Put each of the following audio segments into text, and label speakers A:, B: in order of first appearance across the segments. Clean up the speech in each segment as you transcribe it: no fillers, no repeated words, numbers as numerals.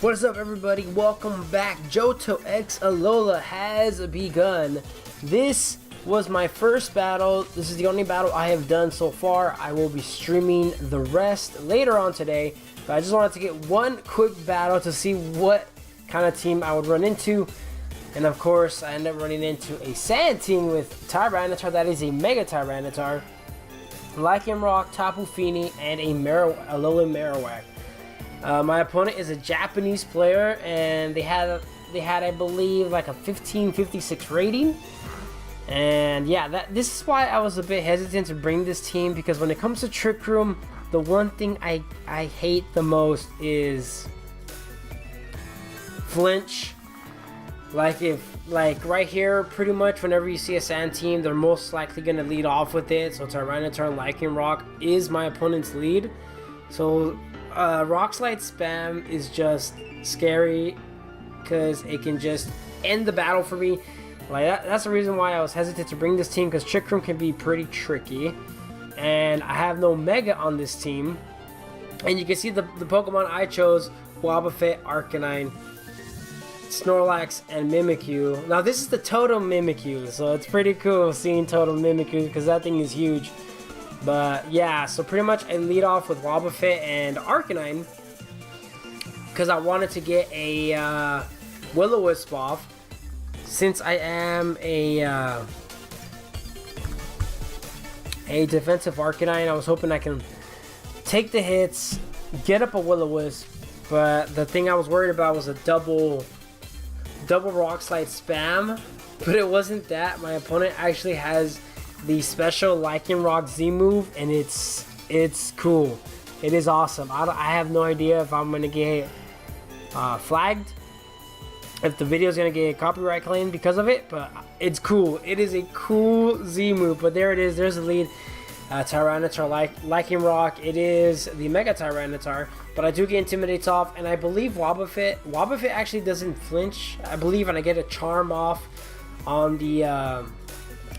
A: What is up, everybody? Welcome back. Johto X Alola has begun. This was my first battle. This is the only battle I have done so far. I will be streaming the rest later on today, but I just wanted to get one quick battle to see what kind of team I would run into. And of course, I ended up running into a Sand team with Tyranitar. That is a Mega Tyranitar, Lycanroc, Tapu Fini, and a Alola Marowak. My opponent is a Japanese player, and they had I believe like a 1556 rating. And yeah, this is why I was a bit hesitant to bring this team, because when it comes to Trick Room, the one thing I hate the most is flinch. Like right here, pretty much whenever you see a Sand team, they're most likely gonna lead off with it. So Tyranitar and Lycanroc is my opponent's lead. So Rock Slide spam is just scary because it can just end the battle for me. Like that's the reason why I was hesitant to bring this team, because Trick Room can be pretty tricky, and I have no Mega on this team. And you can see the Pokemon I chose: Wobbuffet, Arcanine, Snorlax, and Mimikyu. Now this is the Totem Mimikyu, so it's pretty cool seeing Totem Mimikyu because that thing is huge. But yeah, so pretty much I lead off with Wobbuffet and Arcanine because I wanted to get a Will-O-Wisp off. Since I am a defensive Arcanine, I was hoping I can take the hits, get up a Will-O-Wisp. But the thing I was worried about was a double Rock Slide spam, but it wasn't that. My opponent actually has the special Lycanroc Z move, and it's cool. It is awesome. I have no idea if I'm gonna get flagged, if the video is gonna get copyright claimed because of it, but it's cool. It is a cool Z move. But there it is. There's the lead. Tyranitar, Lycanroc. It is the Mega Tyranitar, but I do get Intimidates off, and I believe Wobbuffet actually doesn't flinch, I believe, and I get a Charm off on the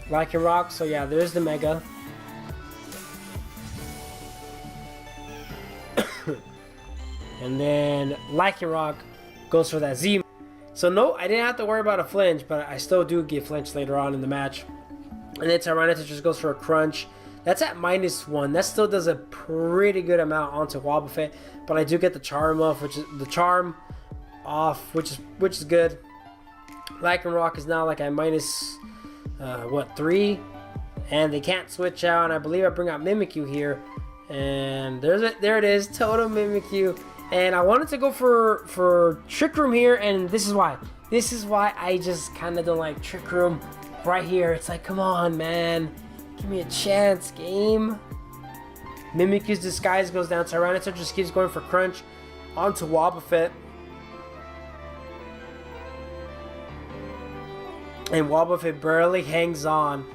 A: Lycanroc. So yeah, there's the Mega. And then Lycanroc goes for that Z. So no, I didn't have to worry about a flinch, but I still do get flinched later on in the match. And then Tyranitar just goes for a Crunch. That's at -1. That still does a pretty good amount onto Wobbuffet, but I do get the Charm off, which is good. Lycanroc is now like at -3, and they can't switch out. And I believe I bring out Mimikyu here, and there it is, Totem Mimikyu. And I wanted to go for Trick Room here, and this is why I just kind of don't like Trick Room right here. It's like, come on, man. Give me a chance, game. Mimikyu's Disguise goes down. Tyranitar just keeps going for Crunch onto Wobbuffet. And Wobbuffet barely hangs on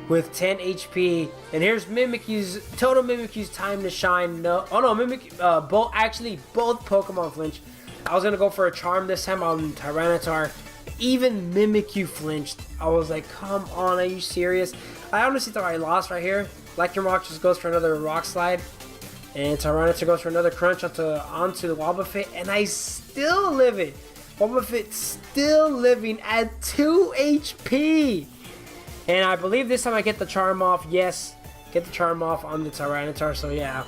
A: with 10 HP. And here's Totem Mimikyu's time to shine. No, oh no, both Pokemon flinch. I was gonna go for a Charm this time on Tyranitar. Even Mimikyu flinched. I was like, come on, are you serious? I honestly thought I lost right here. Lycanroc just goes for another Rock Slide, and Tyranitar goes for another Crunch onto the Wobbuffet, and I still live it. Wobbuffet still living at 2 HP. And I believe this time I get the Charm off. Yes, get the Charm off on the Tyranitar, so yeah.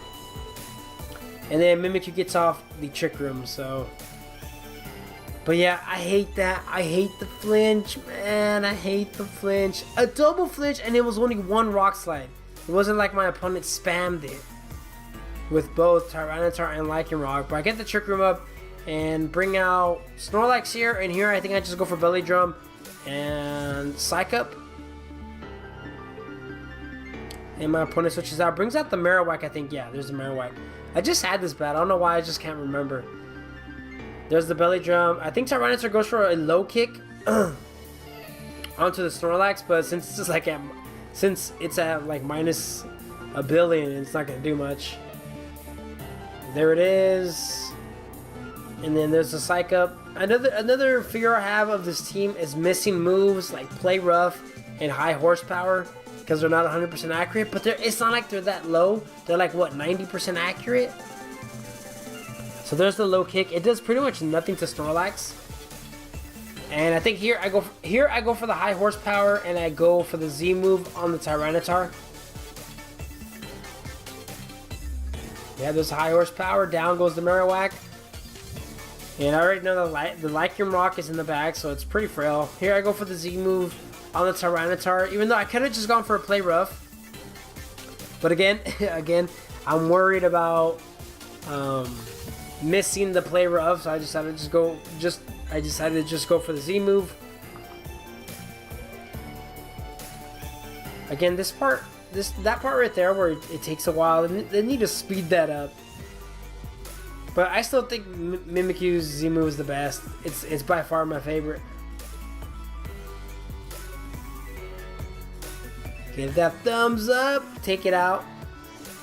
A: And then Mimikyu gets off the Trick Room, so... But yeah, I hate that. I hate the flinch, man. I hate the flinch. A double flinch, and it was only one Rock Slide. It wasn't like my opponent spammed it with both Tyranitar and Lycanroc. But I get the Trick Room up and bring out Snorlax here. And here I think I just go for Belly Drum and Psych Up. And my opponent switches out. Brings out the Marowak, I think. Yeah, there's the Marowak. I just had this battle. I don't know why. I just can't remember. There's the Belly Drum. I think Tyranitar goes for a low kick onto the Snorlax, but since it's like at like -1 billion, it's not gonna do much. There it is. And then there's the Psych Up. Another fear I have of this team is missing moves like Play Rough and High Horsepower, because they're not 100% accurate. But it's not like they're that low. They're like what, 90% accurate? So there's the low kick. It does pretty much nothing to Snorlax. And I think here I go for the high horsepower, and I go for the Z move on the Tyranitar. Yeah, there's high horsepower. Down goes the Marowak. And I already know the Lycan Rock is in the bag, so it's pretty frail. Here I go for the Z move on the Tyranitar, even though I could have just gone for a play rough. But again, I'm worried about missing the play rough, so I decided to just go for the Z move. Again, that part right there where it takes a while, they need to speed that up. But I still think Mimikyu's Z move is the best. It's by far my favorite. Give that thumbs up, take it out.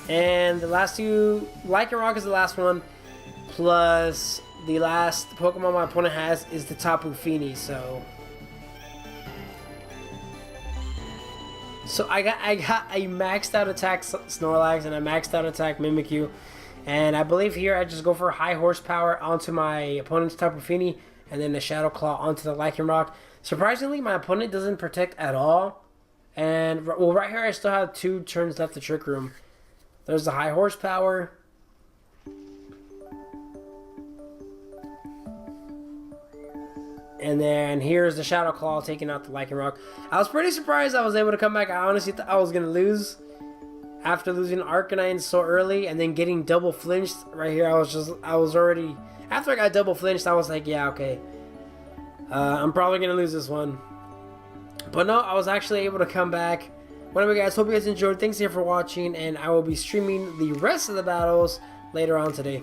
A: And the last two, Lycan Rock is the last one, plus the last Pokemon my opponent has is the Tapu Fini, so I maxed out attack Snorlax and I maxed out attack Mimikyu, and I believe here I just go for high horsepower onto my opponent's Tapu Fini and then the Shadow Claw onto the Lycan Rock. Surprisingly, my opponent doesn't protect at all, and well, right here I still have 2 turns left to Trick Room. There's the high horsepower. And then here's the Shadow Claw taking out the Lycan Rock. I was pretty surprised I was able to come back. I honestly thought I was going to lose after losing Arcanine so early and then getting double flinched right here. I was already, after I got double flinched, I was like, yeah, okay. I'm probably going to lose this one. But no, I was actually able to come back. Whatever, guys, hope you guys enjoyed. Thanks again for watching, and I will be streaming the rest of the battles later on today.